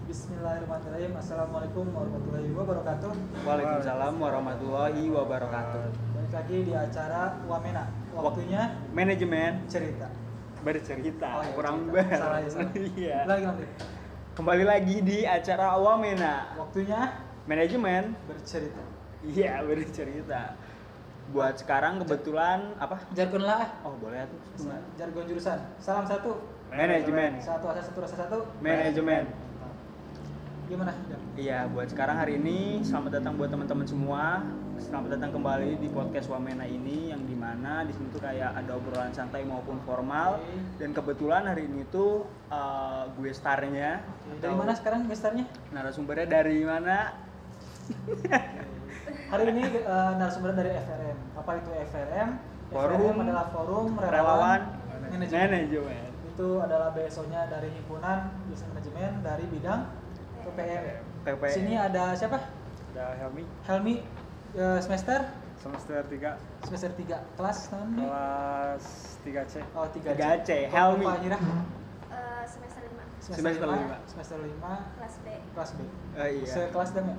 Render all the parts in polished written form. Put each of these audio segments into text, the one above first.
Bismillahirrahmanirrahim. Assalamualaikum warahmatullahi wabarakatuh. Waalaikumsalam warahmatullahi wabarakatuh. Balik lagi di acara Wamena. Waktunya Manajemen cerita. bercerita. Oh, iya, Kurang cerita. ber. Salah, ya, salah. Iya. Lagi nanti. Kembali lagi di acara Wamena. Waktunya Manajemen. bercerita. Iya, bercerita. Buat sekarang kebetulan apa? Jargon lah. Oh, boleh tuh. Jargon jurusan. Salam satu. Manajemen. Satu asa satu rasa satu. Manajemen. Gimana? Jam? Iya, buat sekarang hari ini selamat datang buat teman-teman semua. Selamat datang kembali di podcast Wamena ini yang dimana di sini tuh kayak ada obrolan santai maupun formal. Dan kebetulan hari ini tuh gue starnya. Dari mana sekarang gestarnya? Narasumbernya dari mana? Hari ini narasumber dari FRM. Apa itu FRM? Forum FRM adalah forum Relawan manajemen. Manajemen. Itu adalah BSO-nya dari himpunan jurusan manajemen dari bidang PPM. PPM. Sini ada siapa? Ada Helmi, Helmi, semester semester 3, semester 3 kelas namanya? kelas 3C. Oh, 3C. 3C, Helmi. Pak Hira? Semester 5 Semester lima. Semester 5 kelas B. kelas B. Oh iya. Sekelas dan ya?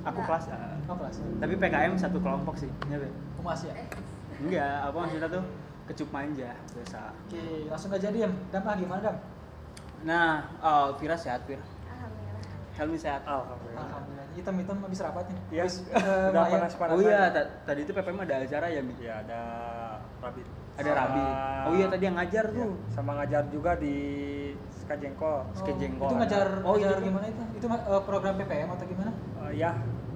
Aku kelas A. Oh, kelas. Tapi PKM satu kelompok sih. Iya, Be. Humas ya? Enggak, apa maksudnya tuh kecup manja biasa. Oke, langsung aja diam. Dam, gimana Dam? Nah, Vira sehat, Vira. Alhamdulillah. Helmi sehat. Alhamdulillah. Alhamdulillah. Hitam-hitam habis rapat nih. Iya, Habis, udah lumayan. panas-panas. Oh iya, tadi itu PPM ada acara ya, Mi? Iya, ada Rabi. Ada Rabi. Oh iya, tadi yang ngajar Iya, tuh. sama ngajar juga di Skajengkol. Skejengkol. Itu ngajar, Oh, ngajar itu. gimana itu? Itu program PPM atau gimana? Ya,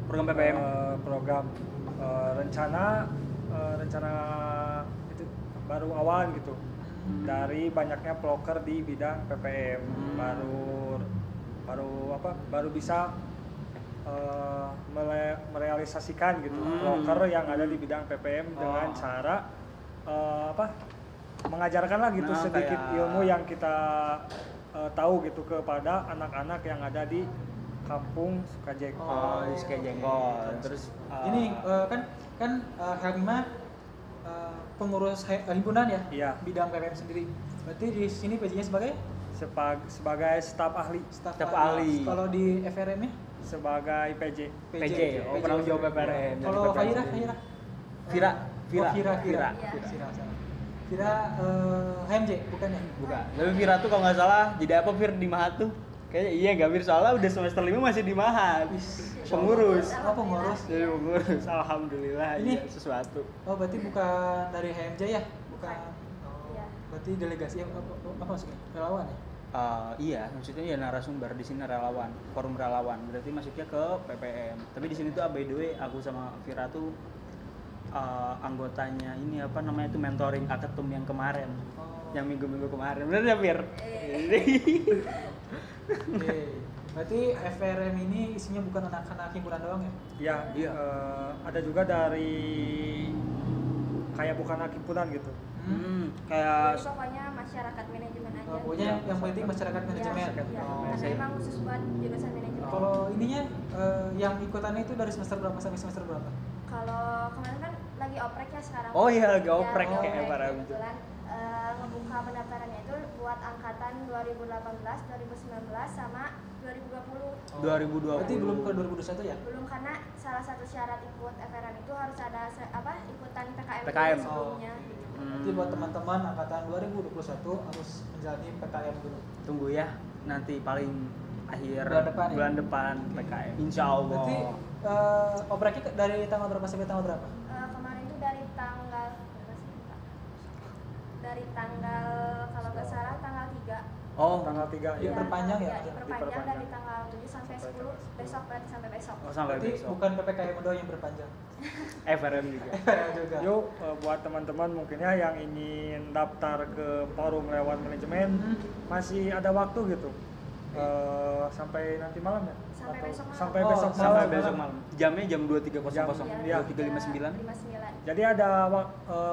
Program PPM. program rencana itu baru awal gitu. Dari banyaknya proker di bidang PPM, baru bisa merealisasikan gitu proker yang ada di bidang PPM dengan cara mengajarkan lah gitu Nah, sedikit kayak- ilmu yang kita tahu gitu kepada anak-anak yang ada di kampung Sukajengkol. Oh, di Skejengkol. Terus Ini kan Helma pengurus himpunan ya? Iya. Bidang PPM sendiri. Berarti di sini PJ-nya sebagai Sebagai staf ahli, staf Staf ahli. Kalau di FRM-nya sebagai PJ. PJ, oh, penanggung jawab PPM. Kalau Jadi Fira, PPM. Fira. Vira. Oh, Fira. Iya. Fira HMJ bukan ya? Bukan. Tapi Vira tuh kalau nggak salah jadi apa Vir di Mahat tuh? Kayaknya iya nggak Vir, soalnya udah semester 5 masih di Mahat. Pengurus. Oh, pengurus. Jadi pengurus. Alhamdulillah Ini- iya sesuatu. Oh, berarti bukan dari HMJ ya? Bukan. Oh, Iya. berarti delegasi apa maksudnya? Relawan ya? Iya, maksudnya ya narasumber di sini relawan, forum relawan. Berarti masuknya ke PPM. Tapi di sini tuh by the way aku sama Vira tuh anggotanya ini apa namanya tuh mentoring Aketum yang kemarin. Oh. Yang minggu-minggu kemarin. Bener ya, Vir? Oke. Berarti FRM ini isinya bukan anak-anak himpunan doang ya? Ya, Iya. ada juga dari kayak bukan himpunan gitu. Kayak Jadi pokoknya masyarakat manajemen aja. Oh, pokoknya yang penting masyarakat manajemen. Iya, iya. Oh. Karena saya- emang khusus buat jurusan manajemen. Kalau ininya yang ikutannya itu dari semester berapa sampai semester berapa? Kalau kemarin kan lagi oprek ya sekarang. Oh iya, lagi Ya, oprek lagi kayak para kebetulan ngebuka pendaftarannya itu buat angkatan 2018, 2019 sama 2020. 2020. Berarti belum ke 2021 ya? Belum, karena salah satu syarat ikut FRM itu harus ada ikutan PKM, PKM. dulu sebelumnya. Berarti buat teman-teman angkatan 2021 harus menjalani PKM dulu. Tunggu ya, nanti paling akhir Bulan depan ya? PKM. Insya Allah. Berarti opreknya dari tanggal berapa sampai tanggal berapa? Kemarin itu dari tanggal berapa sih, Pak? Dari tanggal kalau nggak salah tanggal 3. Oh, Tanggal 3 Iya, ya. diperpanjang ya? Diperpanjang Diperpanjang. dari tanggal 7 sampai 10, besok berarti sampai besok. oh sampai Berarti besok. bukan PPKM doang yang berpanjang. FRM juga. FRM juga. Yuk, buat teman-teman mungkin ya yang ingin daftar ke forum relawan manajemen masih ada waktu gitu. Sampai nanti malam ya? Sampai Atau besok malam. sampai Oh, besok Sampai malam. besok malam. Jamnya jam 23.00, Iya. 23.59. 59. Jadi ada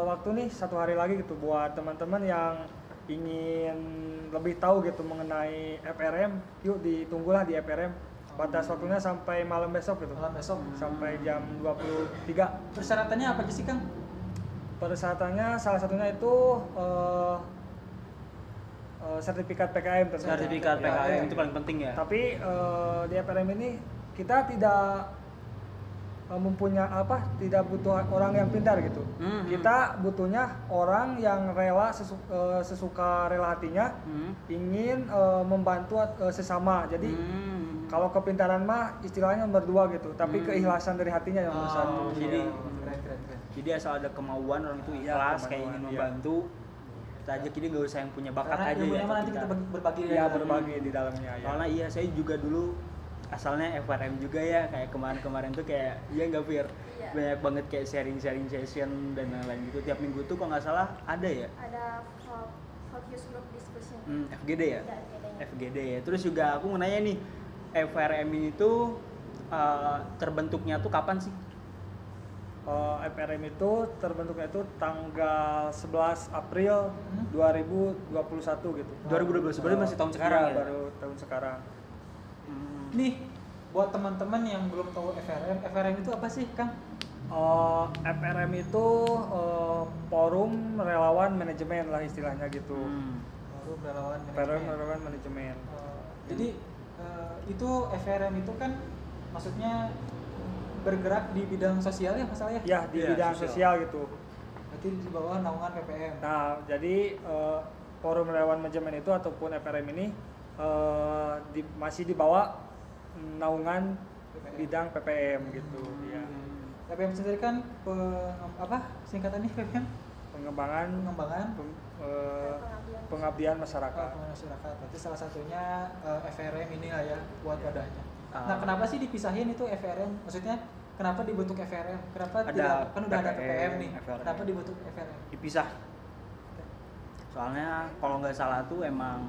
waktu nih satu hari lagi gitu buat teman-teman yang ingin lebih tahu gitu mengenai FRM. Yuk ditunggulah di FRM. Batas waktunya sampai malam besok gitu. Malam besok. Sampai jam 23. Persyaratannya apa aja sih, Kang? Persyaratannya salah satunya itu sertifikat PKM tentunya. Sertifikat Ya, PKM ya. itu paling penting ya. Tapi di FRM ini kita tidak tidak butuh orang yang pintar gitu. Kita butuhnya orang yang rela sesuka rela hatinya ingin membantu sesama. Jadi kalau kepintaran mah istilahnya nomor 2 gitu, tapi keikhlasan dari hatinya yang nomor 1. Jadi Keren. jadi asal ada kemauan orang itu Iya, ikhlas kayak kemauan, ingin iya. membantu. Kita aja jadi nggak usah yang punya bakat Karena aja ilmunya ya. mah nanti kita berbagi di Ya dalam. berbagi di dalamnya ya. Soalnya iya saya juga dulu asalnya FRM juga ya, kayak kemarin tuh kayak iya nggak Fir, Iya. banyak banget kayak sharing session dan lain-lain gitu tiap minggu tuh kalau nggak salah ada ya. Ada focus group discussion. FGD ya. Ada FGD-nya. FGD ya. Terus juga aku mau nanya nih, FRM ini tuh terbentuknya tuh kapan sih? FRM itu terbentuknya itu tanggal 11 April 2021 gitu. 2012 berarti masih tahun sekarang ya? Baru tahun sekarang. Nih, buat teman-teman yang belum tahu FRM itu apa sih, Kang? FRM itu forum relawan manajemen lah istilahnya gitu. Forum relawan Forum manajemen. relawan manajemen. Jadi itu FRM itu kan maksudnya bergerak di bidang sosial ya masalahnya? Ya di Iya, bidang sosial. sosial gitu. Berarti di bawah naungan PPM. Nah, jadi forum relawan manajemen itu ataupun FRM ini masih di bawah naungan bidang PPM gitu ya. PPM sendiri kan singkatannya PPM? Pengembangan pengabdian masyarakat. Masyarakat. Berarti salah satunya FRM inilah ya buat wadahnya. Ah. Nah, kenapa sih dipisahin itu FRM? Maksudnya kenapa dibentuk FRM? Kenapa Ada tidak kan udah ada PPM, PPM nih? FRM. Kenapa dibentuk FRM? Dipisah. Soalnya kalau nggak salah tuh emang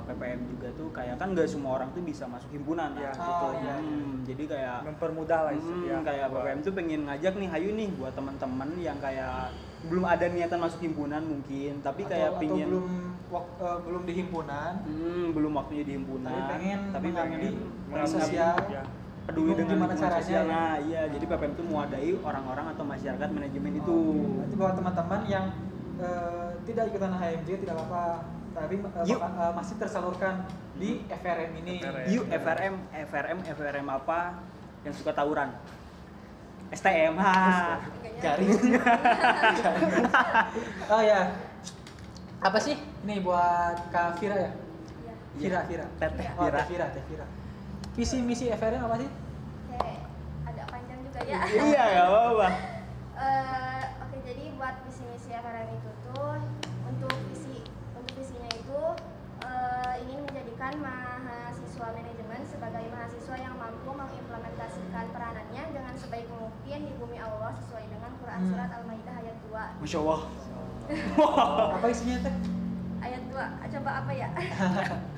PPM juga tuh kayak kan nggak semua orang tuh bisa masuk himpunan Iya. gitu. Oh, iya. Jadi kayak Mempermudah lah istilahnya. kayak PPM tuh pengen ngajak nih, hayu nih buat teman-teman yang kayak belum ada niatan masuk himpunan mungkin, tapi kayak atau pingin belum di himpunan, belum waktunya di himpunan, tapi pengen mengabdi di mengabdi, sosial. ya. peduli Bingung dengan gimana lingkungan caranya sosial. ya? Nah, iya, jadi PPM tuh mewadahi orang-orang atau masyarakat manajemen itu. Berarti buat teman-teman yang tidak ikutan HMJ tidak apa-apa, tapi Yuk. masih tersalurkan di FRM ini. FRM. Yuk FRM apa yang suka tawuran? STM. Garing. Oh ya. Apa sih? Ini buat Kak Vira ya? Iya. Vira. Teteh Oh, Vira. Teh Vira. Visi misi FRM apa sih? Oke, agak panjang juga ya. Iya, nggak apa-apa. Oke, jadi buat visi misi FRM itu tuh untuk visinya itu ingin menjadikan mahasiswa manajemen sebagai mahasiswa yang mampu mengimplementasikan peranannya dengan sebaik mungkin di bumi Allah sesuai dengan Quran surat Al-Maidah ayat 2. Masya Allah. Apa isinya teh? Ayat 2. Coba apa ya?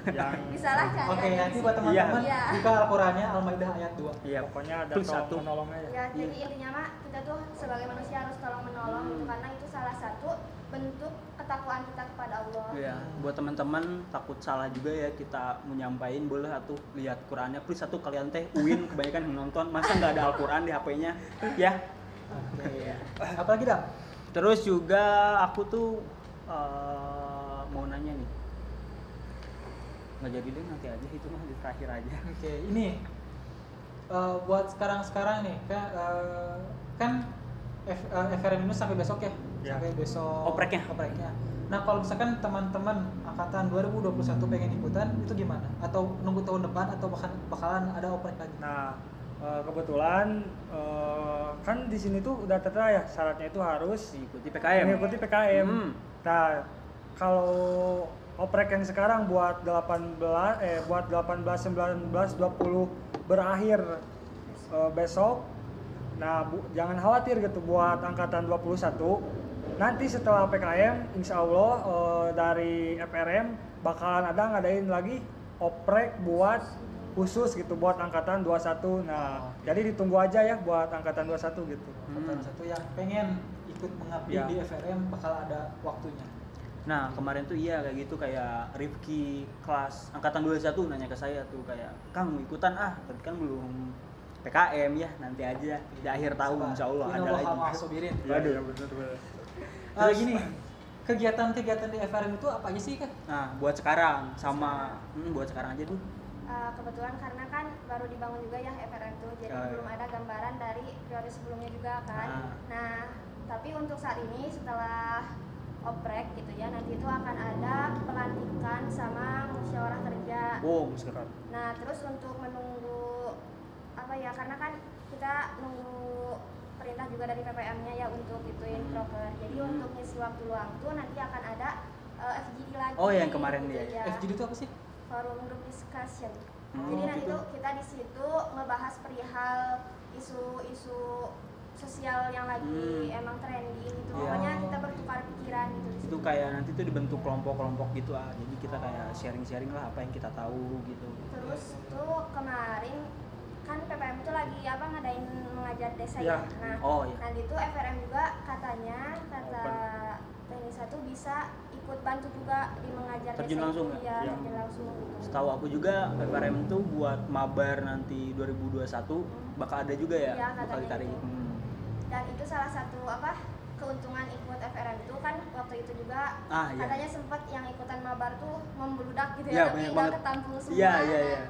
Yang Bisa lah cari Oke, aja nanti di buat sini. teman-teman Iya. buka Al-Qur'annya Al-Maidah ayat 2. Iya, pokoknya ada Plus satu. tolong menolongnya ya. Ya, jadi intinya mah kita tuh sebagai manusia harus tolong menolong gitu karena itu salah satu bentuk ketakwaan kita kepada Allah. Iya, buat teman-teman takut salah juga ya kita menyampaikan, boleh atuh lihat Qurannya. Please satu kalian teh UIN kebanyakan yang nonton, masa nggak ada Al-Quran di HP-nya ya. Oke. Apalagi dah? Terus juga aku tuh mau nanya nih, nggak jadi deh, nanti aja itu mah di terakhir aja. Oke, ini buat sekarang nih kan FRM ini sampai besok ya? Ya. Sampai besok Opreknya. Nah, kalau misalkan teman-teman angkatan 2021 pengen ikutan itu gimana? Atau nunggu tahun depan atau bakalan ada oprek lagi? Nah, kebetulan kan di sini tuh udah tertera ya syaratnya itu harus Ikuti PKM. mengikuti PKM. Hmm. Nah, kalau oprek yang sekarang buat 18, 19, 20 berakhir besok. Nah, jangan khawatir gitu buat angkatan 21. Nanti setelah PKM, insya Allah dari FRM bakalan ada ngadain lagi oprek buat khusus gitu buat angkatan 21. Nah, jadi ditunggu aja ya buat angkatan 21 gitu. Angkatan satu yang pengen ikut mengabdi Ya. di FRM bakal ada waktunya. Nah, kemarin tuh iya kayak gitu, kayak Rifki kelas angkatan 21 nanya ke saya tuh kayak, "Kang, mau ikutan ah?" Tapi kan belum PKM ya, nanti aja di akhir tahun insya Allah ada lagi. Sobirin. Waduh, ya benar. Gini, kegiatan-kegiatan di FRM itu apa aja sih kan? Nah, buat sekarang sama buat sekarang aja tuh. Kebetulan karena kan baru dibangun juga ya FRM itu, jadi Oh, iya. belum ada gambaran dari periode sebelumnya juga kan. Nah, tapi untuk saat ini setelah oprek gitu ya, nanti itu akan ada pelantikan sama musyawarah kerja. Wow, musyawarah. Nah, terus untuk menunggu apa ya, karena kan kita nunggu perintah juga dari PPM-nya ya untuk ituin proker. Jadi untuk ngisi waktu luang tuh nanti akan ada FGD lagi. Oh, yang kemarin gitu dia. ya. FGD itu apa sih? Forum Group Discussion. Oh, Jadi nanti gitu. tuh kita di situ ngebahas perihal isu-isu sosial yang lagi emang trending gitu. Iya. Pokoknya kita bertukar pikiran gitu di situ. Itu kayak nanti tuh dibentuk kelompok-kelompok gitu jadi kita kayak sharing-sharing lah apa yang kita tahu gitu. Terus tuh kemarin kan PPM itu lagi apa ngadain mengajar desa Iya. ya. Nah, Oh iya. nanti tuh FRM juga katanya kata Tenisa tuh bisa ikut bantu juga di mengajar Terjun desa langsung itu, ya? ya, Iya. terjun langsung gitu. Setahu aku juga PPRM tuh buat mabar nanti 2021 bakal ada juga ya, Iya, bakal katanya ditarik. gitu. Dan itu salah satu apa keuntungan ikut FRM itu kan waktu itu juga Iya. katanya sempat yang ikutan mabar tuh membludak gitu Iya, ya, tapi banyak nggak banget. ketampung semua. Iya, iya, iya.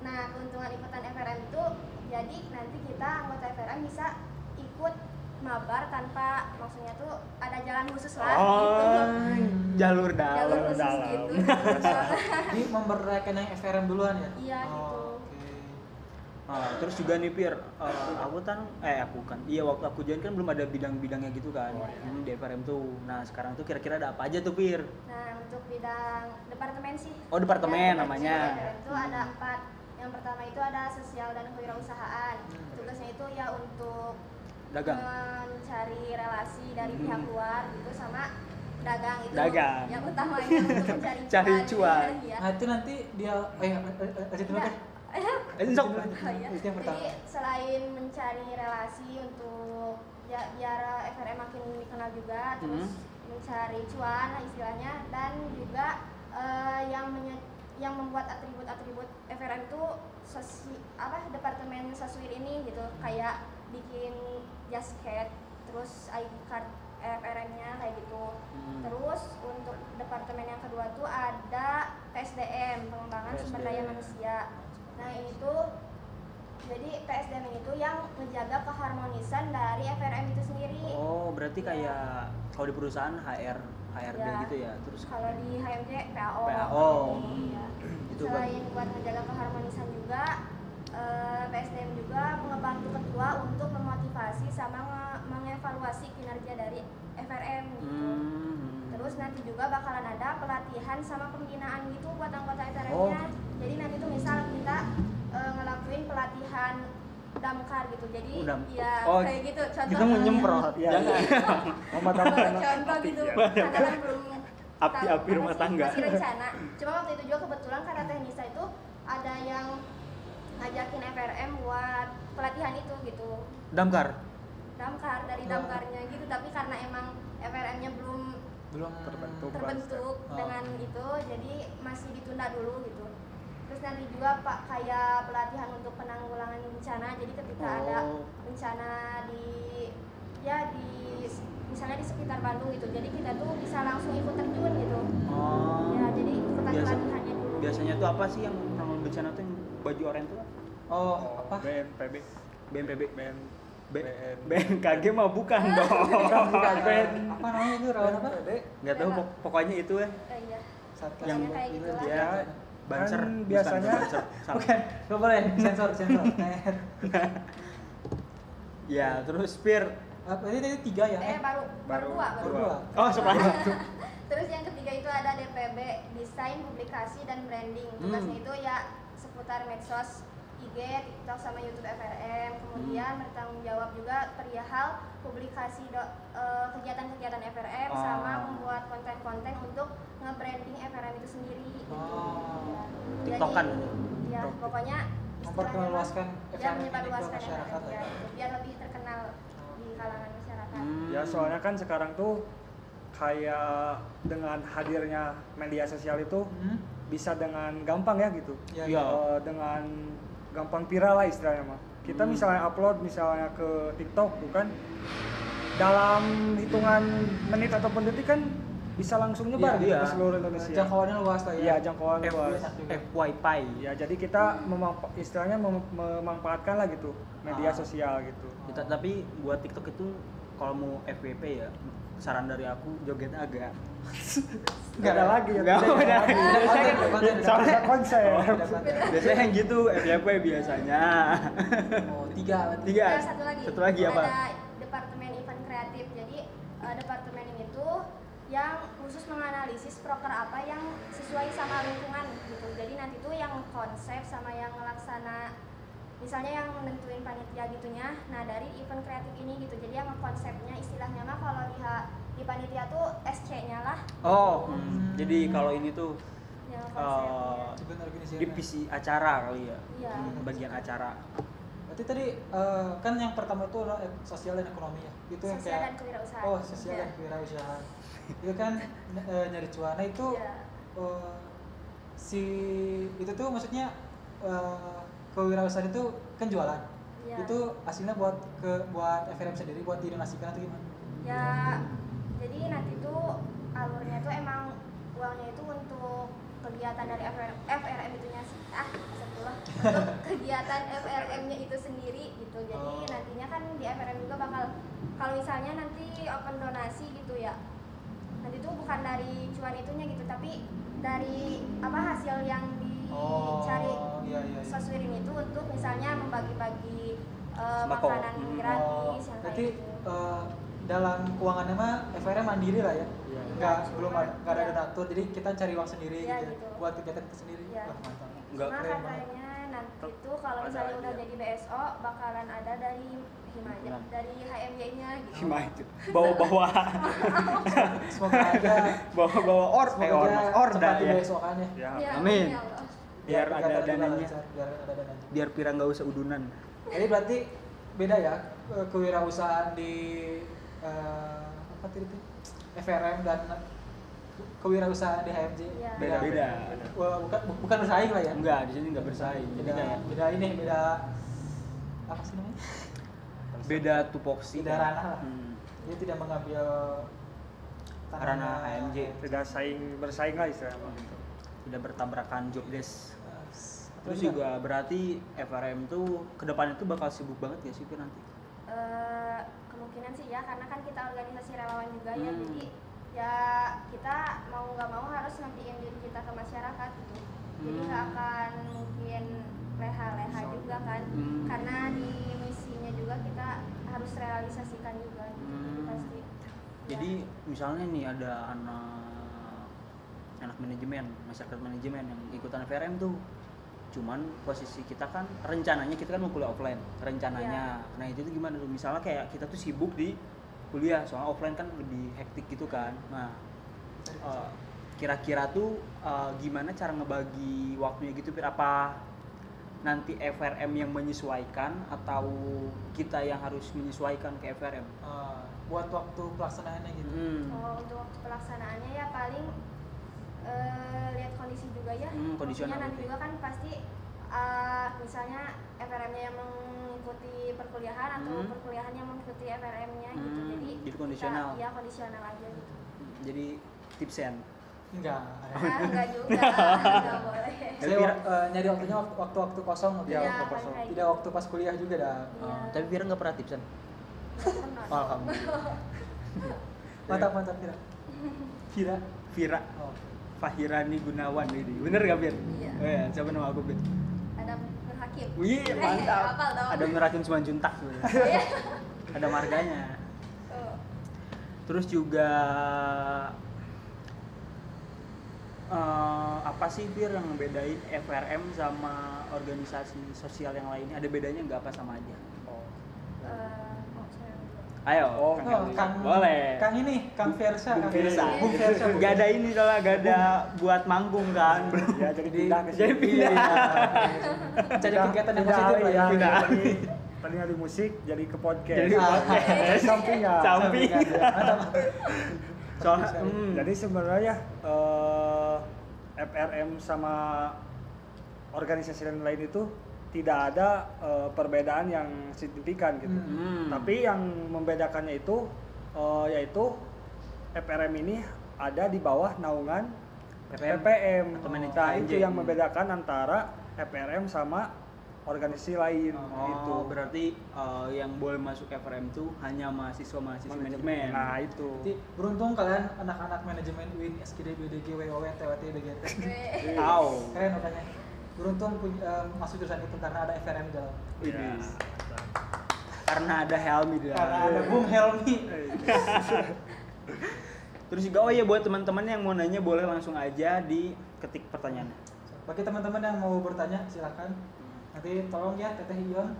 Nah, keuntungan ikutan FRM itu jadi nanti kita anggota FRM bisa ikut mabar tanpa maksudnya tuh ada jalan khusus lah gitu. Jalur Jalur dalam. khusus dalam. gitu. Ini memberdayakan yang FRM duluan ya? Iya, gitu. Oke. Terus juga nih Pir, aku kan, iya waktu aku join kan belum ada bidang-bidangnya gitu kan di FRM tuh. Nah sekarang tuh kira-kira ada apa aja tuh Pir? Nah, untuk bidang departemen sih. Oh, departemen Ya, namanya. Itu ada 4. Yang pertama itu ada sosial dan kewirausahaan. Tugasnya itu ya untuk Dagang. mencari relasi dari pihak luar gitu sama dagang itu. Dagang. Yang utamanya untuk mencari Cari cuan. Ya. Nah itu nanti dia lanjut dulu deh. Sok. Oh, iya. Itu yang pertama. Jadi selain mencari relasi untuk ya, biar FRM makin dikenal juga, terus mencari cuan lah istilahnya, dan juga yang membuat atribut-atribut FRM itu departemen soswir ini gitu, kayak bikin jasket, terus ID card FRM-nya kayak gitu. Terus untuk departemen yang kedua tuh ada PSDM, pengembangan sumber daya manusia. Nah ini tuh jadi PSDM ini tuh yang menjaga keharmonisan dari FRM itu sendiri. Oh berarti kayak kalau di perusahaan HRD Ya. gitu ya, terus Kalau di HMJ PAO. PAO. Iya. Itu Selain buat menjaga keharmonisan juga, PSDM juga membantu ketua untuk memotivasi sama mengevaluasi kinerja dari FRM gitu. Terus nanti juga bakalan ada pelatihan sama pembinaan gitu buat anggota FRM-nya. Jadi nanti tuh misal kita ngelakuin pelatihan damkar gitu. Jadi ya kayak gitu contoh. Kita mau nyemprot. Iya. Jangan. Contoh gitu. Karena kan belum Api-api rumah tangga. Masih rencana. Cuma waktu itu juga kebetulan karena Teknisa itu ada yang ngajakin FRM buat pelatihan itu gitu. Damkar. Damkar dari damkarnya gitu, tapi karena emang FRM-nya belum terbentuk dengan itu, jadi masih ditunda dulu gitu. Terus nanti juga Pak kayak pelatihan untuk penanggulangan bencana. Jadi ketika ada bencana di misalnya di sekitar Bandung gitu, jadi kita tuh bisa langsung ikut terjun gitu. Ya jadi ikutan pelatihannya dulu. Biasanya tuh apa sih yang penanggulangan bencana tuh yang baju oranye tuh? Apa? BNPB. BNPB. BN BNKG mah bukan dong. Bukan. Apa namanya itu rawan apa? Nggak tahu pokoknya itu ya. Iya. Satgas Yang kayak itu gitulah. Ya, banser. Kan biasanya- Bukan banser. Salah. Bukan, nggak boleh sensor. Ya, terus Pir. Apa ini tadi 3 ya? Baru dua. Oh, sebenarnya. Terus yang ketiga itu ada DPB, desain, publikasi, dan branding. Tugasnya itu ya seputar medsos, IG, TikTok, sama YouTube FRM. Kemudian bertanggung jawab juga perihal publikasi kegiatan-kegiatan FRM sama membuat konten-konten untuk nge-branding FRM itu sendiri. Gitu. Ya. TikTokan. Jadi, ya pokoknya Memperluaskan ya FRM ini ke menyebarluaskan masyarakat FRM, ya. ya, gitu. Biar lebih terkenal di kalangan masyarakat. Ya soalnya kan sekarang tuh kayak dengan hadirnya media sosial itu bisa dengan gampang ya gitu. Iya. Dengan gampang viral lah istilahnya mah. Kita misalnya upload misalnya ke TikTok tuh kan dalam hitungan menit ataupun detik kan bisa langsung nyebar gitu Iya. ke seluruh Indonesia. Jangkauannya luas lah ya. Iya, jangkauan F- luas. enak juga. FYP. Ya, jadi kita istilahnya memanfaatkan lah gitu media Ah. sosial gitu. Tapi buat TikTok itu kalau mau FYP ya, saran dari aku joget agak. Nggak ada lagi ya. Nggak ada. Sama konsep. Biasanya yang gitu FYP biasanya. Oh, tiga. Tiga. Ada satu lagi apa? ada departemen event kreatif. Jadi departemen ini tuh yang khusus menganalisis proker apa yang sesuai sama lingkungan gitu. Jadi nanti tuh yang konsep sama yang ngelaksana, misalnya yang nentuin panitia gitunya, nah dari event kreatif ini gitu. Jadi yang konsepnya istilahnya mah kalau di panitia tuh SC-nya lah. Oh, Hmm. jadi kalau ini tuh Yang konsepnya. Event organisasi. divisi acara kali ya. Iya. Bagian acara. Berarti tadi kan yang pertama itu adalah sosial dan ekonomi ya. Itu yang Sosial dan kayak kewirausahaan. oh, sosial Iya. dan kewirausahaan. Itu kan nyari cuan. Nah, itu Iya. itu tuh maksudnya kewirausahaan itu kan jualan. Iya. Itu hasilnya buat FRM sendiri buat didonasikan atau gimana? Ya, jadi nanti tuh alurnya tuh emang uangnya itu untuk kegiatan dari FRM itunya sih. Astagfirullah. Untuk kegiatan FRM-nya itu sendiri gitu. Jadi Oh. nantinya kan di FRM juga bakal, kalau misalnya nanti open donasi gitu ya, nanti tuh bukan dari cuan itunya gitu, tapi dari hasil yang dicari iya, iya. Soswirin itu untuk misalnya membagi-bagi Sembako. makanan gratis yang Berarti kayak gitu. dalam keuangannya mah FRM mandiri lah ya. Iya. Nggak Iya. belum nggak ada donatur, jadi kita cari uang sendiri Iya, gitu. gitu. Buat kegiatan kita sendiri. Iya. Wah, mantap. Nggak Cuma keren banget. katanya nanti tuh kalau Ada misalnya lagi udah ya? jadi BSO bakalan ada dari Himaja, Benar. dari HMJ-nya gitu. Cuma itu. Bawa-bawa Semoga aja bawa-bawa order cepat ya. besokannya. Ya. Ya, Amin. ya Allah. Biar ada juga dananya. lancar, biar ada dananya. Biar Pira nggak usah udunan. Jadi berarti beda ya kewirausahaan di apa tadi itu FRM dan kewirausahaan di HMJ. Iya. Beda-beda. Wah, bukan bersaing lah ya. Enggak, di sini nggak bersaing. Jadi Beda, kayak beda ini beda apa sih namanya? beda tupoksi. Beda ranah lah. Hmm. Dia tidak mengambil Ranah HMJ. Tidak bersaing lah istilahnya gitu. Tidak bertabrakan job desk. Terus Iya. juga berarti FRM tuh kedepannya tuh bakal sibuk banget gak sih Pir nanti? Kemungkinan sih ya, karena kan kita organisasi relawan juga ya, Hmm. jadi ya kita mau nggak mau harus ngantiin diri kita ke masyarakat gitu. Jadi nggak akan mungkin leha-leha juga kan, Hmm. karena di misinya juga kita harus realisasikan juga gitu. Jadi Hmm. pasti. Jadi ya. misalnya nih ada anak manajemen, masyarakat manajemen yang ikutan FRM tuh, cuman posisi kita kan rencananya kita kan mau kuliah offline rencananya. Nah itu tuh gimana tuh, misalnya kayak kita tuh sibuk di kuliah, soalnya offline kan lebih hektik gitu kan. Nah kira-kira tuh gimana cara ngebagi waktunya gitu Pir? Apa nanti FRM yang menyesuaikan atau kita yang harus menyesuaikan ke FRM? Buat waktu pelaksanaannya gitu. Oh, untuk waktu pelaksanaannya ya paling lihat kondisi juga ya. Kondisional Maksudnya nanti gitu. juga kan pasti misalnya FRM-nya yang mengikuti perkuliahan atau Hmm. perkuliahan yang mengikuti FRM-nya gitu. Hmm, Jadi jadi kondisional. Iya, kondisional aja gitu. Jadi tipsen. Enggak. Enggak juga, enggak boleh. Saya Pira- nyari waktunya waktu-waktu kosong gitu. Iya, Iya, waktu paling kosong. kayak Tidak waktu pas kuliah juga dah. Iya. Tapi Pira nggak pernah tipsen. Nggak pernah. Alhamdulillah. Mantap Vira. Vira. Vira Oh. Fahirani Gunawan ini. Bener gak Bir? Iya. Oh ya, siapa nama aku Bir? Ada Nur Hakim. Wih, mantap. Hafal dong. Ada Nurakin Simanjuntak sebenarnya. Iya. Ada marganya. Oh. Terus juga apa sih Bir yang membedain FRM sama organisasi sosial yang lainnya? Ada bedanya nggak apa sama aja? Saya dulu. Ayo. Oh, Kang Boleh. Kang ini, Kang Versa. Bung Kang Versa. Bung Versa. Gak ada ini soalnya, gak ada buat manggung kan. Ya jadi pindah ke Jadi sini. pindah. Cari kegiatan yang Pindah positif lah ya. alih, Pindah. Dari tadinya di musik jadi ke podcast. Jadi ke podcast. Dari sampingnya. Samping. Mantap. Soalnya, Jadi sebenarnya FRM sama organisasi lain itu tidak ada perbedaan yang signifikan gitu. Tapi yang membedakannya itu yaitu FRM ini ada di bawah naungan PPM. PPM. Atau manajemen Nah, itu PNJ. yang membedakan antara FRM sama organisasi lain gitu. Oh, berarti yang boleh masuk FRM itu hanya mahasiswa-mahasiswa manajemen. Nah, itu. Jadi beruntung kalian anak-anak manajemen UIN, SKD, BDG, WOW, TWT, BGT. Tahu. Keren makanya. Beruntung masuk jurusan itu karena ada FRM di dalam. Ya. Karena ada Helmi di Karena dalam. ada Bung Helmi. Terus juga oh ya buat teman-teman yang mau nanya boleh langsung aja di ketik pertanyaannya. Bagi teman-teman yang mau bertanya silakan. Nanti tolong ya Teteh Ion.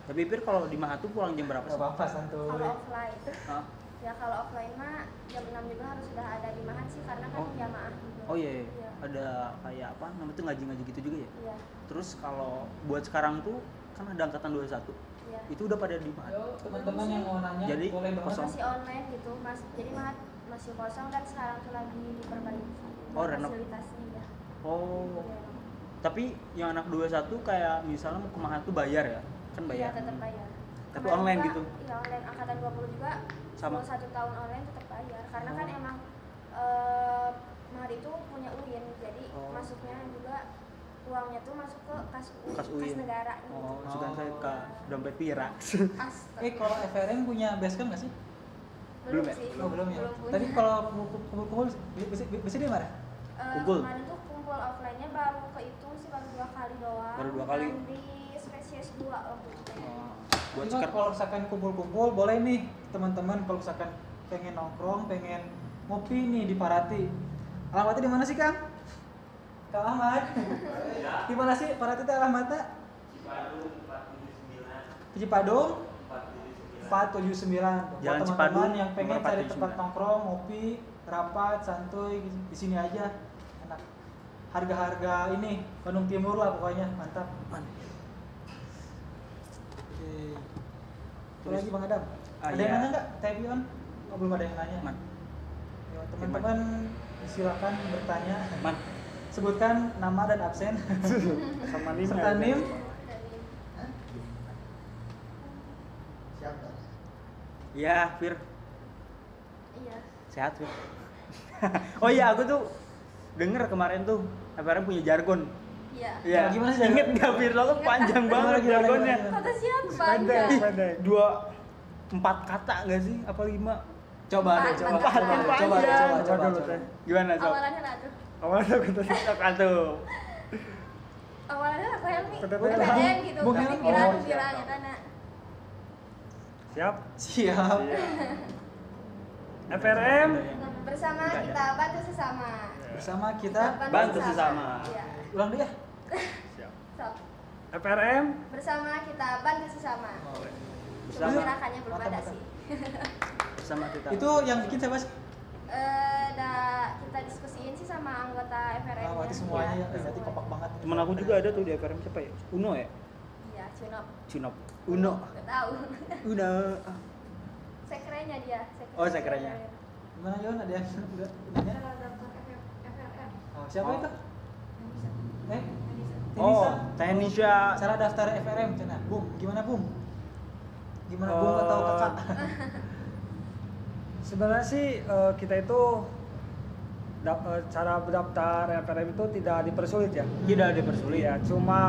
Tapi Pir kalau di Mahat tuh pulang jam berapa Gak sih? apa-apa santuy. Kalau offline, Hah? ya kalau offline mah jam 6 juga harus sudah ada di Mahat sih karena kan Oh. jamaah juga. Oh iya, Iya. ada kayak apa namanya tuh ngaji-ngaji gitu juga ya. Iya. Terus kalau buat sekarang tuh kan ada angkatan 21. Iya. Itu udah pada di Mahat. Yo, teman-teman yang mau nanya Jadi, boleh banget. kosong. Masih online gitu, jadi Mahat masih kosong dan sekarang tuh lagi diperbaiki Oh, renov. fasilitasnya ya. Oh. Iya. Tapi yang anak 21 kayak misalnya mau ke Mahat tuh bayar ya? Kan Iya, bayar. tetap bayar. Tapi Kemarin online juga, gitu? Iya, online. Angkatan 20 juga Sama? 1 tahun online tetap bayar. Karena kan emang Mahat itu punya UIN, jadi Oh. masuknya juga uangnya tuh masuk ke kas Kas UIN. negara gitu. Oh, suka saya ke dompet Pira. Astaga. Kalau FRM punya basecamp nggak sih? belum ya? sih. Oh, belum ya. Belum punya. Tadi kalau kumpul-kumpul bisa di mana? Kumpul? Kemarin tuh kumpul offline-nya baru ke itu sih baru 2 kali doang. Baru 2 kali? Dan di spesies 2 waktu itu. Oh, buat Cuma sekarang kalau misalkan kumpul-kumpul boleh nih teman-teman kalau misalkan pengen nongkrong, pengen ngopi nih di Parati. Alamatnya di mana sih Kang? Kang Ahmad. Di mana sih Parati itu alamatnya? Cipadung 479. Jalan Buat Cipadung, teman-teman yang pengen nomor cari 479. tempat nongkrong, ngopi, rapat, santuy di sini aja. Enak. Harga-harga ini Bandung Timur lah pokoknya, mantap. Oke. Apa lagi Bang Adam? Ada yang iya. nanya nggak? Teh Pion? Oh, belum ada yang nanya. Man. Ya, teman-teman silakan bertanya. Man. Sebutkan nama dan absen. Sama NIM. Serta NIM. Ya, Fir. Iya. Sehat, Fir. Oh iya, aku tuh denger kemarin tuh FRM punya jargon. Iya. Iya. Nah, gimana sih Ingat nggak Fir? Lo kan panjang banget Gimana, jargonnya. gimana? Kata siapa? Pendek, Enggak. pendek. 4 kata nggak sih? Apa 5? Coba deh, coba. Empat, Coba, empat. coba, Panjang. coba, coba, Dulu, coba. Teh. Gimana, Sob? Awalannya Ratu. Awalnya aku tadi. Sok atuh. Awalnya aku Helmi. Tetep Udah Helmi. ada gitu. Bung Tapi Helmi. viral Oh, siap. viralnya karena Siap. Siap. FRM. bersama kita bantu sesama. Bersama kita Bantu sesama. Iya. ulang deh ya. Siap. Sok. FRM. Bersama kita bantu sesama. Cuma Bersama gerakannya belum Mantap, ada mantap. sih. bersama kita. Itu yang bikin siapa sih? Kita diskusiin sih sama anggota FRM. Ah, berarti semuanya ya. Berarti kompak banget. temen aku juga ada tuh di FRM siapa ya? Uno ya? Iya, Cunop. Cunop. Uno. Gak tahu. Uno. Sekrenya dia. Oh, sekrenya. Gimana Yon? Ada yang udah nanya? Cara daftar FRM. Oh, siapa Oh. itu? Eh? Oh, Tenisa. Tenisha. Cara daftar FRM cina. Bung, gimana Bung? Gimana Bung atau Kakak? Sebenarnya sih kita itu cara berdaftar FRM itu tidak dipersulit ya. Tidak dipersulit. Ya, cuma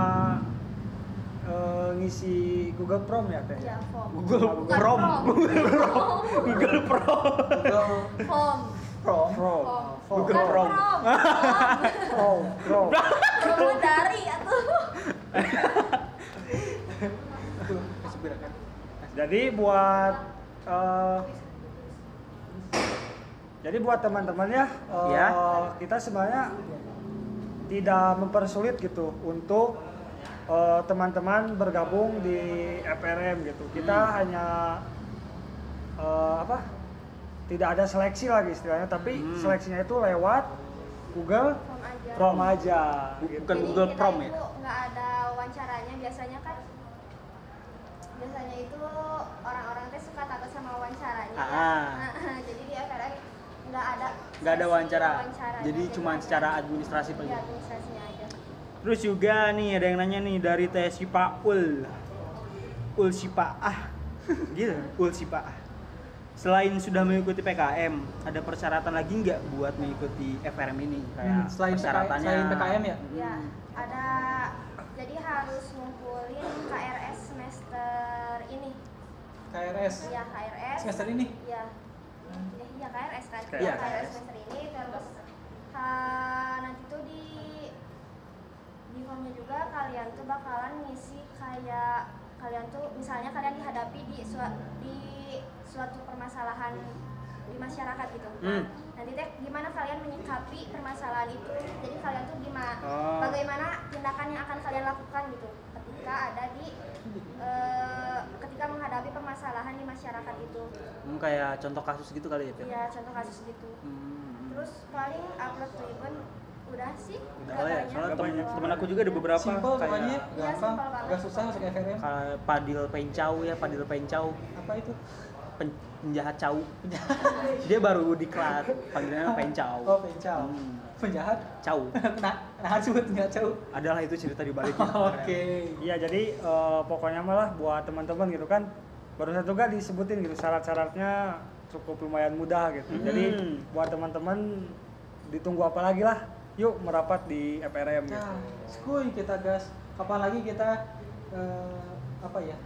ngisi Google Chrome ya Teh. Iya, form. Google Bukan Chrome. Google Pro. Google Form. Chrome. Chrome. Google Bukan Chrome. Chrome. Chrome. Chrome dari atau Aduh, kesepirakan. Jadi buat teman-teman ya, Ya. kita sebenarnya tidak mempersulit gitu untuk teman-teman bergabung di FRM gitu. Kita hanya tidak ada seleksi lagi istilahnya, tapi seleksinya itu lewat Google form aja. Chrome aja. Bukan Gitu. Jadi Google kita Chrome ya? itu nggak ada wawancaranya biasanya kan. Biasanya itu orang-orang teh suka takut sama wawancaranya. Ah. Jadi di FRM nggak ada. Nggak ada sesi wawancara. wawancaranya, Jadi cuma ada- secara administrasi Iya, aja. administrasinya aja. Terus juga nih ada yang nanya nih dari Teh Sipa Ul Sipaah. Gitu, Ul Sipaah. Selain sudah mengikuti PKM, ada persyaratan lagi nggak buat mengikuti FRM ini? Kayak Selain persyaratannya. selain PKM ya? Ya, ada, jadi harus ngumpulin KRS semester ini. KRS Ya, KRS. semester ini. Ya. Ya, KRS kan. Iya, KRS KRS. semester ini terus nanti tuh di formnya juga kalian tuh bakalan ngisi kayak kalian tuh misalnya kalian dihadapi di suatu permasalahan di masyarakat gitu. Nanti teh gimana kalian menyikapi permasalahan itu. Jadi kalian tuh bagaimana tindakan yang akan kalian lakukan gitu ketika ada ketika menghadapi permasalahan di masyarakat itu. Kayak contoh kasus gitu kali ya, Pep? Iya, contoh kasus gitu. Terus paling upload to event udah sih. Udah lah ya, soalnya banyak. temen aku juga ada beberapa Simple kayak pokoknya, Iya, gampang, simple banget. gak susah masuk FRM. kayak Padil Pencau ya, Padil Pencau. Apa itu? Penjahat cau. Dia baru diklat, panggilannya Pencau. Oh, pencau. Penjahat. Cau. Nah sebut nggak cau. Adalah itu cerita di baliknya. Oke. Iya, jadi pokoknya malah buat teman-teman gitu kan, barusan juga disebutin gitu syarat-syaratnya cukup lumayan mudah gitu. Jadi buat teman-teman ditunggu apa lagi lah, yuk merapat di FRM gitu. Nah, skuy kita gas. Kapan lagi kita apa ya?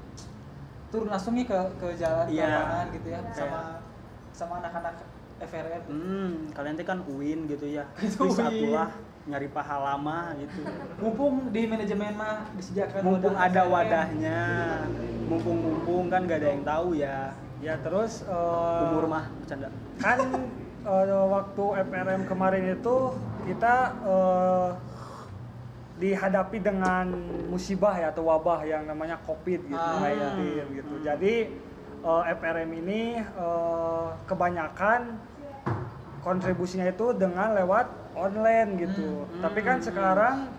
Turun langsung nih ke jalan Iya. lapangan gitu ya, Kayak- sama anak-anak FRM. Kalian tuh kan UIN gitu ya. Itu Bisa UIN. pula nyari paha lama gitu. Mumpung di manajemen mah disediakan Mumpung wadah ada FRM. wadahnya. Mumpung kan gak ada yang tahu ya. Ya terus Umur mah bercanda. kan waktu FRM kemarin itu kita dihadapi dengan musibah ya atau wabah yang namanya COVID gitu, COVID gitu. Jadi FRM ini kebanyakan kontribusinya itu dengan lewat online gitu. Tapi kan sekarang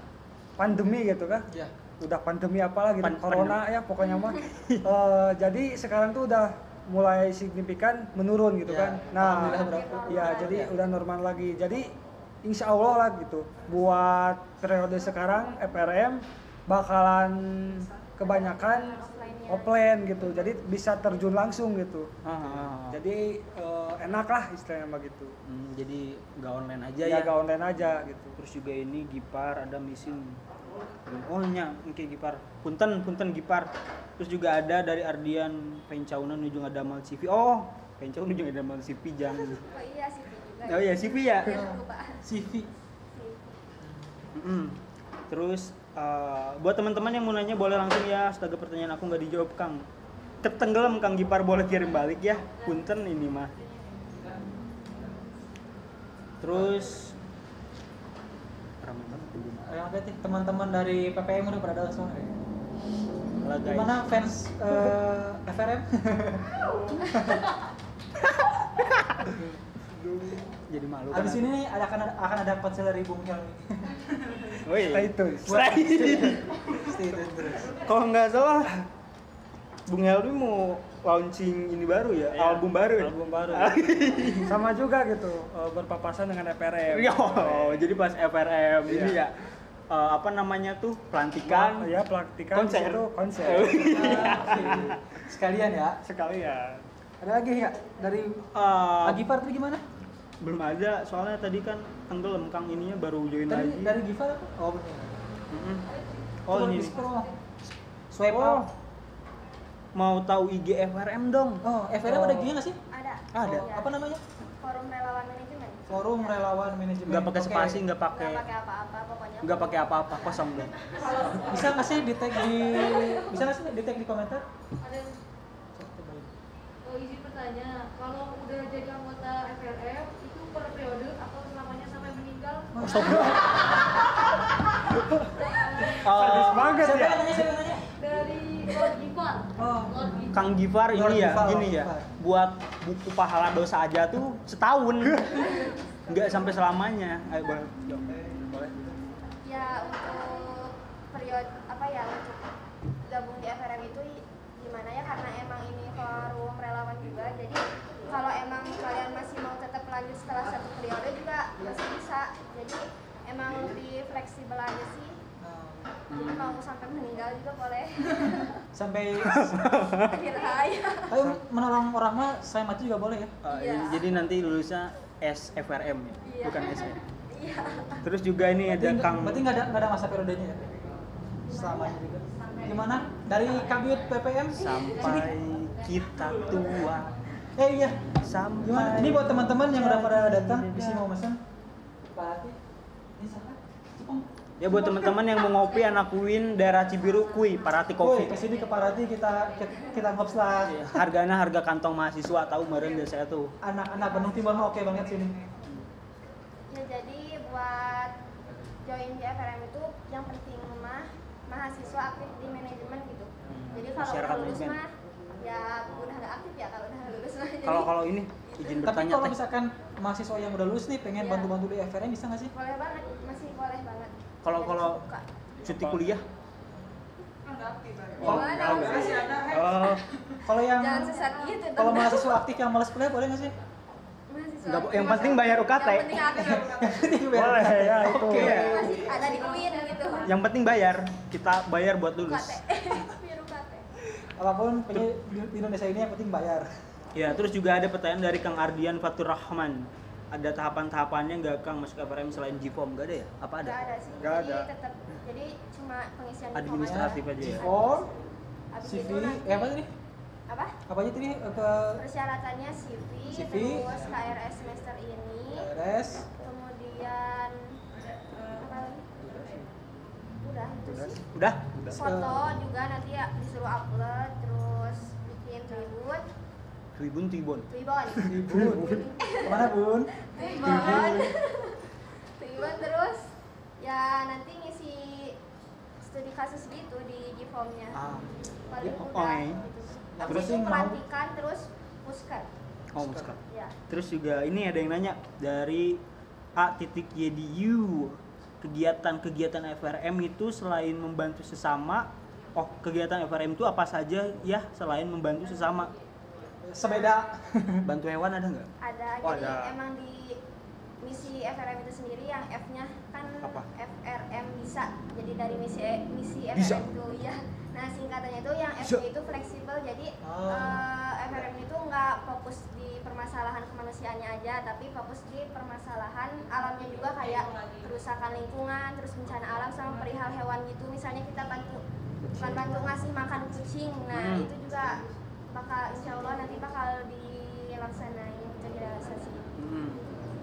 pandemi gitu kan. Ya. Udah pandemi apa lagi corona ya pokoknya mah. Jadi sekarang tuh udah mulai signifikan menurun gitu Ya, kan. Nah, alhamdulillah berapa? ya jadi udah normal lagi. Jadi insya Allah lah gitu. Buat periode sekarang FRM bakalan kebanyakan offline gitu. Jadi bisa terjun langsung gitu. Jadi enak lah istilahnya begitu. Jadi nggak online aja Ya ya. gak online aja gitu. Terus juga ini Gipar ada mesin. Oh nya, mungkin Gipar. Punten Gipar. Terus juga ada dari Ardian Pencaunan ujung ada Mal CV. Oh, Pencaunan ujung ada Mal CV jangan. Oh iya sih juga. Oh iya CV ya. Ya, lupa. CV. Terus buat teman-teman yang mau nanya boleh langsung ya. Astaga pertanyaan aku nggak dijawab Kang. Ketenggelam Kang Gipar boleh kirim balik ya. Punten ini mah. Terus ramai banget ini mah. Yang ada teman-teman dari PPM udah pada datang semua. Halo, guys. Gimana fans FRM? Jadi malu Abis kan. ini nih akan ada konseleri Bung Helmi. Woi. Stay tune. Stay tune terus. Kalau nggak salah Bung Helmi mau launching ini baru ya, Iya, album baru. Album baru. Sama juga gitu, berpapasan dengan FRM. Oh, jadi pas FRM ini Iya. ya apa namanya tuh pelantikan. Ya, pelantikan Konser. itu konser. Oke. Sekalian ya. Sekalian. Ada lagi nggak dari Agipar tadi gimana? Belum ada, soalnya tadi kan tenggelam Kang ininya baru join Tadi lagi. dari Gifar apa? Oh benar. Oh Coba ini. di-scroll. Swipe Oh. up. Mau tahu IG FRM dong? Oh, FRM ada gini nggak sih? Ada. Ada. Iya. Apa namanya? Forum relawan manajemen. Forum Relawan Manajemen. Nggak pakai Oke. spasi, nggak Nggak pakai pakai apa-apa pokoknya. nggak pakai apa-apa, kosong deh. Bisa nggak sih di tag bisa nggak sih di tag di komentar? Ada izin bertanya, kalau udah jadi anggota FRM itu per periode atau selamanya sampai meninggal? Sadis banget Siapa ya. yang nanya? Siapa yang nanya? Dari Lord Gifar. Oh. Lord Gifar. Kang Gifar Lord ini ya, Gifar, gini Lord ya. Gifar. Buat buku pahala dosa aja tuh setahun. Nggak sampai selamanya. Ayo boleh. Boleh. Ya untuk periode apa ya untuk gabung di FRM itu gimana ya karena emang ini forum relawan juga jadi kalau emang kalian masih mau tetap lanjut setelah satu periode juga masih bisa jadi emang lebih fleksibel aja sih jadi mau sampai meninggal juga boleh. sampai Akhir hayat. tapi menolong orang mah saya mati juga boleh ya. Iya. Jadi nanti lulusnya SFRM ya, Iya. bukan SM. Iya. Terus juga ini ada Kang. Berarti nggak ada masa periodenya ya? Selamanya juga. Gimana? Dari Kabut PPM Sampai kita tua. iya. Sampai. Gimana? Ini buat teman-teman yang udah pada datang di sini mau pesan. Pak Hati. Ini siapa? Cepeng. Ya buat teman-teman yang mau ngopi anak Uin daerah Cibiru kuy Parati Woi, Coffee. kesini ke Parati kita ngops lah. Harganya harga kantong mahasiswa tahu meren deh saya tuh. Anak-anak Bandung Timur mah oke banget sini. Ya jadi buat join di FRM itu yang penting mah mahasiswa aktif di manajemen gitu. Jadi kalau Masyarakat udah lulus manajemen. mah ya udah nggak aktif ya kalau udah lulus mah. Jadi Kalau ini izin Tapi bertanya kalau teh. misalkan mahasiswa yang udah lulus nih pengen Iya. bantu-bantu di FRM bisa nggak sih? boleh banget, masih boleh banget. Kalau Jadi kalau kebuka. cuti kuliah. Gimana maksudnya? Oh, Kalau yang Jangan sesat gitu dong. kalau mahasiswa aktif yang malas kuliah boleh nggak sih? Mahasiswa Nggak, aktif yang penting masuk- bayar UKT. Yang penting aktif. Boleh ya itu. Oke. Masih ada di UIN gitu. yang penting bayar. Kita bayar buat lulus. UKT. Biar UKT. Apapun pokoknya di Indonesia ini yang penting bayar. Ya, terus juga ada pertanyaan dari Kang Ardian Fatur Rahman. Ada tahapan-tahapanya nggak Kang masuk FRM selain JIPOM? Nggak ada ya? Apa ada? Nggak ada sih. Nggak Jadi ada. tetap jadi cuma pengisian Administratif aja ya. Form, Habis CV, itu nanti apa tadi? apa? Apa aja tadi ke Persyaratannya CV, CV, terus KRS semester ini, RS? kemudian apa lagi? Udah itu sih. Udah? Foto juga nanti ya disuruh upload, terus bikin tribun, Tribun. Ibu, kemana Bun? tribun terus ya nanti ngisi studi kasus gitu di Gform-nya. Ah. Paling Oh, udah iya. gitu. Yang Habis itu penting mau- pelantikan terus puskat. Oh, bukan. Ya. Terus juga ini ada yang nanya dari A.YDU. Kegiatan-kegiatan FRM itu selain membantu sesama, kegiatan FRM itu apa saja ya selain membantu sesama? Sepeda. Bantu hewan ada nggak? Ada Oh, jadi ada. emang di misi FRM itu sendiri yang F-nya kan Apa? FRM bisa. Jadi dari misi Bisa. FRM itu ya. Nah, singkatannya itu yang Bisa. F-nya itu fleksibel. Jadi Oh. FRM itu nggak fokus di permasalahan kemanusiaannya aja, tapi fokus di permasalahan alamnya juga kayak kerusakan lingkungan, terus bencana alam sama perihal hewan gitu. Misalnya kita bukan bantu ngasih makan kucing. Nah, Hmm. itu juga insya Allah nanti bakal dilaksanain, bisa direalisasi.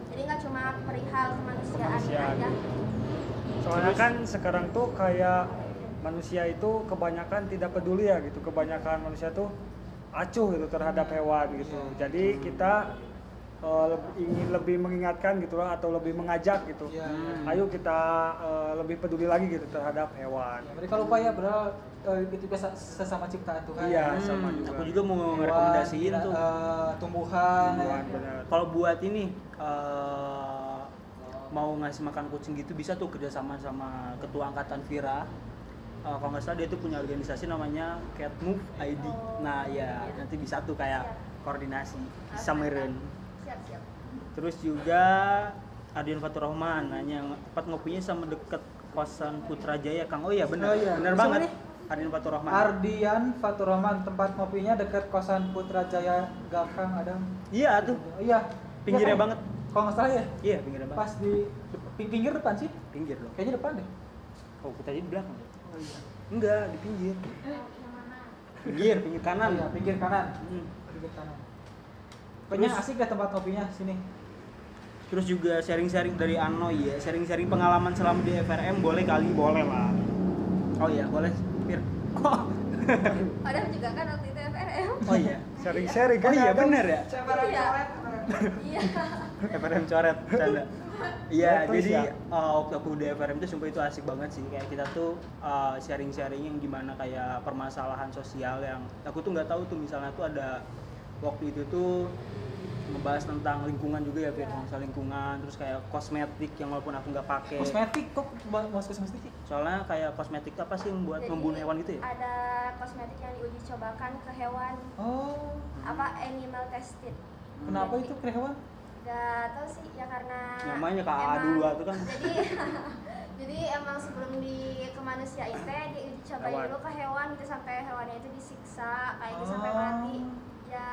Jadi nggak cuma perihal kemanusiaan Kemanusiaan. aja. Soalnya kan sekarang tuh kayak manusia itu kebanyakan tidak peduli ya gitu. Kebanyakan manusia tuh acuh gitu terhadap hewan gitu. Jadi kita ingin lebih mengingatkan gitu lah atau lebih mengajak gitu. Iya. Ayo kita lebih peduli lagi gitu terhadap hewan. Mereka lupa ya padahal itu biasa sesama ciptaan Tuhan. Iya, sama juga. Aku juga mau Hewan, ngerekomendasiin tuh. tumbuhan. Tumbuhan, ya. benar. Kalau buat ini mau ngasih makan kucing gitu bisa tuh kerjasama sama ketua angkatan Vira. Kalau nggak salah dia tuh punya organisasi namanya Cat Move ID. Nah ya nanti bisa tuh kayak koordinasi bisa meren. Siap. Terus juga Ardian Fatur Rahman nanya tempat ngopinya sama deket kosan Putrajaya Kang. Oh iya benar, Oh iya. benar Siapa banget. nih? Ardian Fatur Rahman. Ardian Fatur Rahman, tempat ngopinya dekat kosan Putrajaya Gakang Adam. Iya tuh, Iya. pinggirnya Iya, kan? banget. Kalau nggak salah ya, Iya pinggirnya banget. pas di pinggir depan sih. Pinggir dong. Kayaknya depan deh. Oh tadi di belakang. Oh iya. Enggak, di pinggir. Pinggir kanan. Iya, pinggir kanan. Hmm. Pinggir kanan. Pokoknya Terus- asik deh tempat ngopinya sini. Terus juga sharing-sharing dari Anoy ya, sharing-sharing pengalaman selama di FRM boleh kali, boleh lah. Oh iya, boleh. Fir. Padahal juga kan waktu itu FRM. Oh iya. Sharing-sharing Oh kan iya ada. bener ya. Iya. Iya. FRM coret, canda. Iya, Terus jadi ya? waktu aku di FRM itu sumpah itu asik banget sih. Kayak kita tuh sharing-sharing yang gimana kayak permasalahan sosial yang aku tuh nggak tahu tuh misalnya tuh ada waktu itu tuh ngebahas tentang lingkungan juga ya, Fir. Masalah lingkungan, terus kayak kosmetik yang walaupun aku nggak pakai. Kosmetik kok mau kosmetik sih? Soalnya kayak kosmetik itu apa sih yang buat Jadi, membunuh hewan gitu ya? Ada kosmetik yang diuji cobakan ke hewan, Oh, apa animal tested. kenapa itu ke hewan? Gak tau sih ya karena Namanya KA emang- dulu tuh kan. Jadi Jadi emang sebelum ke manusia itu dicobain Hewan. dulu ke hewan gitu sampai hewannya itu disiksa kayak gitu sampai mati. Ya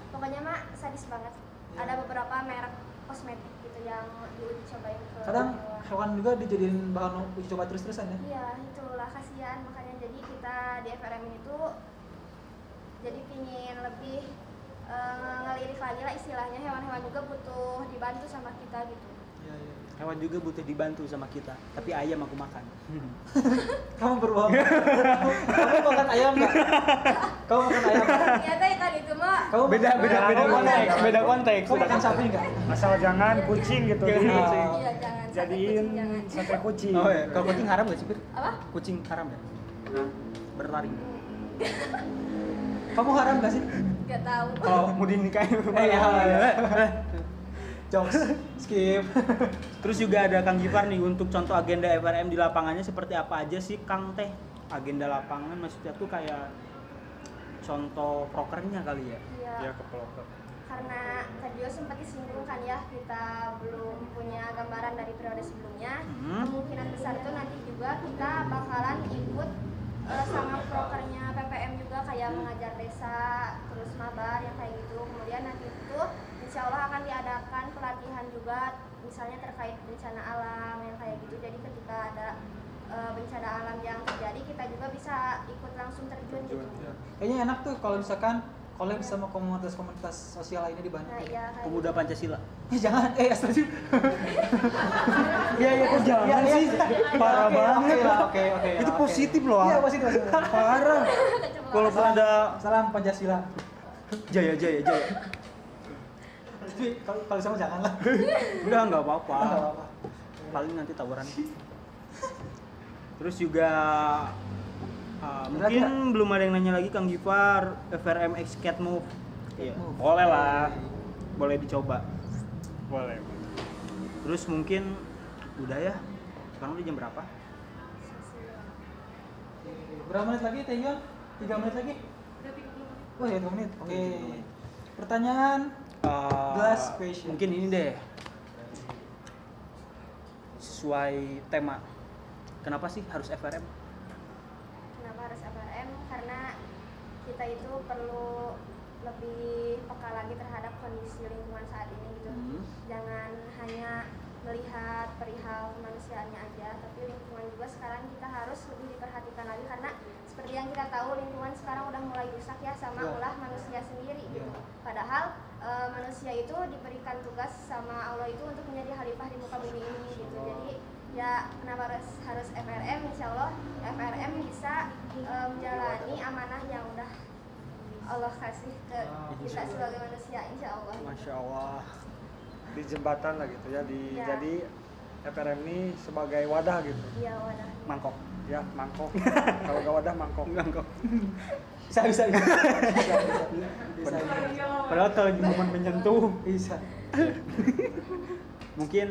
pokoknya mah sadis banget. Ya. Ada beberapa merek kosmetik gitu yang dicobain ke Kadang hewan. hewan juga dijadiin bahan uji coba terus-terusan ya. Iya, itulah kasihan makanya jadi kita di FRM itu jadi pingin lebih ngelirik lagi lah istilahnya, hewan-hewan juga butuh dibantu sama kita gitu. Iya, iya. Hewan juga butuh dibantu sama kita, tapi ayam aku makan. Kamu berbohong. Kamu makan ayam nggak? Kamu makan ayam nggak? Ternyata kan itu mah Kamu beda makan- konteks, beda konteks. Kamu makan sapi nggak? Asal jangan kucing gitu. Jangan Di- kucing. iya jangan sate Jadiin kucing, jangan. sate kucing. Oh ya, kalau kucing haram nggak sih, Bir? Apa? Kucing haram ya? Berlari. Kamu haram nggak sih? Gak tahu. Kalau mau dinikahin Jokes. Skip. Terus juga ada Kang Gifar nih untuk contoh agenda FRM di lapangannya seperti apa aja sih Kang Teh? Agenda lapangan maksudnya tuh kayak contoh prokernya kali ya? Iya. Ya ke pelopor. Karena tadi juga sempat disinggung kan ya, kita belum punya gambaran dari periode sebelumnya. Kemungkinan besar itu nanti juga kita bakalan ikut sama prokernya PPM juga kayak mengajar desa, terus mabar yang kayak gitu. Kemudian nanti itu insya Allah akan diadakan pelatihan juga misalnya terkait bencana alam yang kayak gitu. Jadi ketika ada bencana alam yang terjadi kita juga bisa ikut langsung terjun gitu. Kayaknya enak tuh kalau misalkan collab sama komunitas-komunitas sosial lainnya di Bandung. Nah, iya kayak Pemuda gitu. Pancasila. Jangan, setuju. Iya, kok jangan sih? Parah banget. Oke. Itu oke. positif loh, Iya, ah. positif. Parah. Walaupun ada Salam Pancasila. Jaya. Tapi kalau sama jangan lah. Udah nggak apa-apa. Nggak apa-apa. Paling nanti tawuran. Terus juga mungkin belum ada yang nanya lagi Kang Gifar, FRM X Cat Move. Iya, Move. boleh lah. Boleh dicoba. Boleh. Terus mungkin udah ya. Sekarang udah jam berapa? Berapa menit lagi, Teh Yon? 3 menit lagi? Udah 30 menit. Oh ya, 3 menit. Oke. Pertanyaan Last question. Mungkin ini deh. Sesuai tema. Kenapa sih harus FRM? Kenapa harus FRM? Karena kita itu perlu lebih peka lagi terhadap kondisi lingkungan saat ini gitu. Jangan hanya melihat perihal kemanusiaannya aja, tapi lingkungan juga sekarang kita harus lebih diperhatikan lagi karena seperti yang kita tahu lingkungan sekarang udah mulai rusak ya sama Ya. ulah manusia sendiri gitu. Ya. Padahal manusia itu diberikan tugas sama Allah itu untuk menjadi khalifah di muka bumi ini gitu. Jadi ya kenapa harus FRM? Insya Allah FRM bisa menjalani amanah yang udah Allah kasih ke kita sebagai manusia, insya Allah. Masya Allah. Di jembatan lah gitu ya. Ya. Jadi FRM ini sebagai wadah gitu. Iya wadah. Mangkok. Ya, mangkok. Kalau gak wadah mangkok. Mangkok. Bisa. Padahal kalau di momen menyentuh. Bisa. Mungkin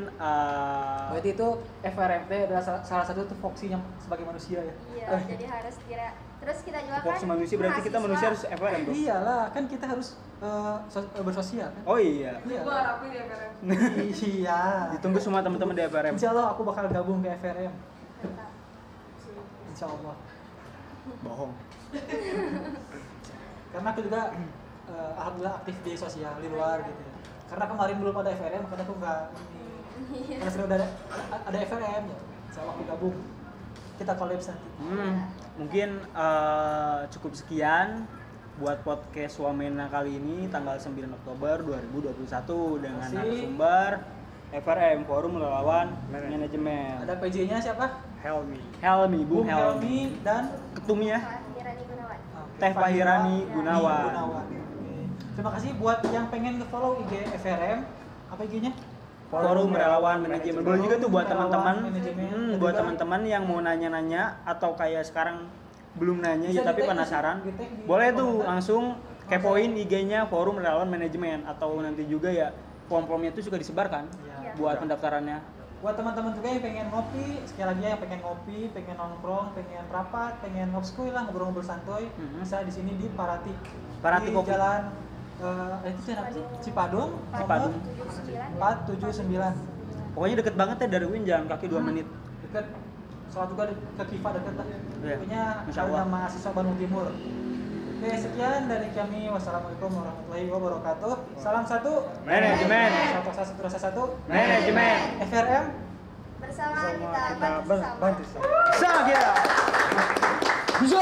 Berarti itu FRMT adalah salah satu tupoksinya sebagai manusia ya? Iya, jadi harus kira. Terus kita juga tupoksi kan manusia berarti kita manusia harus FRM dong. Iyalah, kan kita harus bersosial kan? Oh iya. Iya. Gua harapin ya FRM. Iya. Ditunggu semua teman-teman di FRM. Insya Allah aku bakal gabung ke FRM. mantap. Insya Allah. Bohong. Karena aku juga alhamdulillah aktif di sosial di luar gitu ya. Karena kemarin belum ada FRM, makanya aku nggak ini. Karena sudah ada FRM ya. Insya Allah aku gabung. Kita collab nanti. Mungkin cukup sekian buat podcast Wamena kali ini tanggal 9 Oktober 2021 dengan Terima kasih. narasumber FRM Forum Relawan Manajemen. Ada PJ-nya siapa? Helmi. Helmi, Bung Bung Helmi. Helmi dan Ketumnya Irani Gunawan. Teh Fahirani Gunawan. Oke. Terima kasih buat yang pengen nge-follow IG FRM. Apa IG-nya? Forum Relawan Manajemen. Boleh juga tuh buat Relawan teman-teman, Manajemen. Dan buat juga- teman-teman yang mau nanya-nanya atau kayak sekarang belum nanya Bisa ya tapi di-tag penasaran. di tag di Boleh tuh komentar. langsung kepoin IG-nya Forum Relawan Manajemen atau nanti juga ya form-formnya itu juga disebarkan Iya. buat pendaftarannya. Buat teman-teman juga yang pengen ngopi, sekali lagi ya, yang pengen ngopi, pengen nongkrong, pengen rapat, pengen ngobskoy lah, ngobrol-ngobrol santuy, bisa di sini di Parati. Parati di Kopi. Jalan itu apa sih? Cipadung, Cipadung. nomor 79 ya. 479. Pokoknya deket banget ya dari UIN, jalan kaki 2 menit. dekat. Sholat juga ke Kifa dekat lah. Iya. Pokoknya Masya ada Allah. mahasiswa Bandung Timur. Oke, sekian dari kami. Wassalamualaikum warahmatullahi wabarakatuh. Salam satu. Manajemen. Satu rasa satu. Manajemen. FRM. Bersama Sama kita kita bantu sama. bantu sama. Sama kita. Bisa.